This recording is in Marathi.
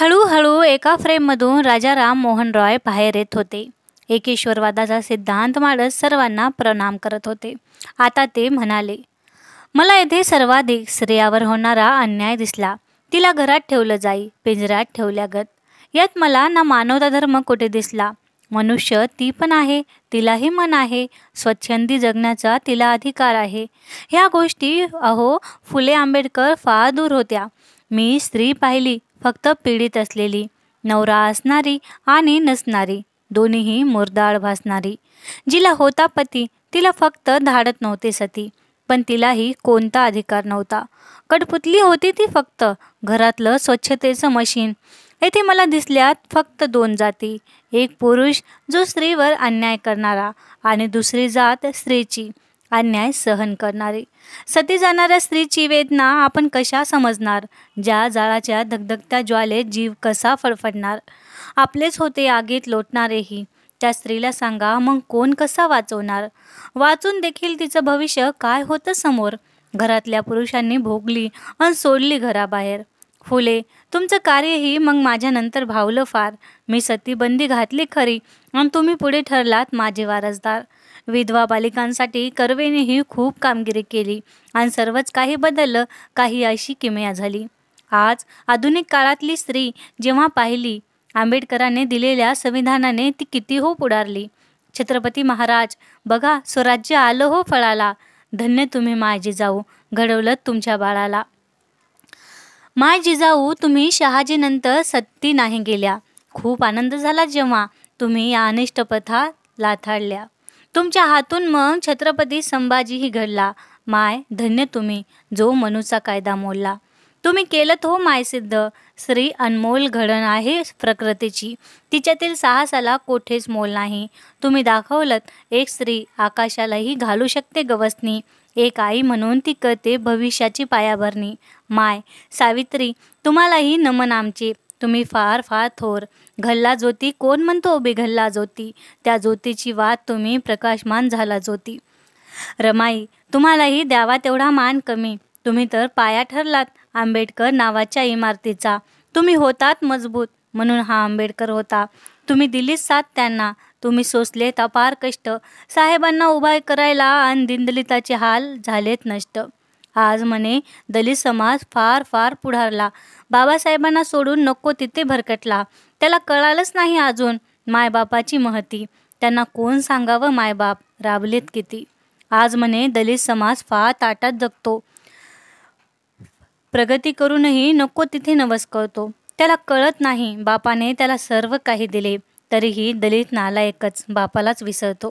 हळूहळू एका फ्रेममधून राजा राम मोहन रॉय बाहेर येत होते. एकेश्वरवादाचा सिद्धांत मांडत सर्वांना प्रणाम करत होते. आता ते म्हणाले, मला येथे सर्वाधिक स्त्रियावर होणारा अन्याय दिसला. तिला घरात ठेवलं जाई, पिंजऱ्यात ठेवल्यागत. यात मला ना मानवता धर्म कुठे दिसला. मनुष्य ती पण आहे, तिलाही मन आहे, स्वच्छंदी जगण्याचा तिला अधिकार आहे. ह्या गोष्टी अहो फुले आंबेडकर फार दूर होत्या. मी स्त्री पाहिली, फक्त पीडित असलेली, नवरा असणारी आणि नसणारी, दोन्हीही मुरदाळ भासणारी. जिला होता पती, तिला फक्त धाडत नव्हते सती, पण तिलाही कोणता अधिकार नव्हता. कठपुतली होती ती फक्त, घरातलं स्वच्छतेचं मशीन. येथे मला दिसल्यात फक्त दोन जाती, एक पुरुष जो स्त्रीवर अन्याय करणारा आणि दुसरी जात स्त्रीची, अन्याय सहन करणारी. सती जाणाऱ्या स्त्रीची वेदना आपण कशा समजणार? ज्या जाळाच्या धगधगत्या ज्वालेत जीव कसा फडफडणार? आपलेच होते आगीत लोटणारेही. त्या स्त्रीला सांगा मग कोण कसा वाचवणार? वाचून देखील तिचं भविष्य काय होतं समोर? घरातल्या पुरुषांनी भोगली आणि सोडली घराबाहेर. फुले, तुमचं कार्यही मग माझ्यानंतर भावलं फार. मी सतीबंदी घातली खरी, आणि तुम्ही पुढे ठरलात माझे वारसदार. विधवा बालिकांसाठी कर्वेनेही खूप कामगिरी केली आणि सर्वच काही बदललं, काही अशी किमया झाली. आज आधुनिक काळातली स्त्री जेव्हा पाहिली, आंबेडकरांनी दिलेल्या संविधानाने ती किती हो पुढारली. छत्रपती महाराज, बघा स्वराज्य आलं हो फळाला. धन्य तुम्ही माय जिजाऊ, घडवलं तुमच्या बाळाला. माय जिजाऊ, तुम्ही शहाजीनंतर सत्ती नाही गेल्या. खूप आनंद झाला जेव्हा तुम्ही या अनिष्ट पथात लाथाडल्या. तुमच्या हातून मग छत्रपती संभाजीही घडला. माय धन्य तुम्ही, जो मनूचा कायदा मोडला. तुम्ही केलंत हो माय सिद्ध. स्त्री अनमोल घडण आहे प्रकृतीची, तिच्यातील साहसाला कोठेच मोल नाही. तुम्ही दाखवलत एक स्त्री आकाशालाही घालू शकते गवसणी. एक आई म्हणून ती करते भविष्याची पायाभरणी. माय सावित्री, तुम्हालाही नमन आमचे. तुम्ही फार फार थोर. घल्ला ज्योती कोण म्हणतो बिघल्ला ज्योती, त्या ज्योतीची वात तुम्ही प्रकाशमान झाला ज्योती. रमाई, तुम्हालाही द्यावा तेवढा मान कमी. तुम्ही तर पाया ठरलात आंबेडकर नावाच्या इमारतीचा. तुम्ही होतात मजबूत म्हणून हा आंबेडकर होता. तुम्ही दिलीच साथ त्यांना, तुम्ही सोसलेत अपार कष्ट. साहेबांना उभा करायला आणि दीनदलिताचे हाल झालेत नष्ट. आज म्हणे दलित समाज फार फार पुढारला. बाबासाहेबांना सोडून नको तिथे भरकटला. त्याला कळालंच नाही अजून मायबापाची महती. त्यांना कोण सांगावं मायबाप राबलेत किती. आज म्हणे दलित समाज फार ताटात जगतो. प्रगती करूनही नको तिथे नवस करतो. त्याला कळत नाही बापाने त्याला सर्व काही दिले, तरीही दलित नालायकच बापालाच विसरतो.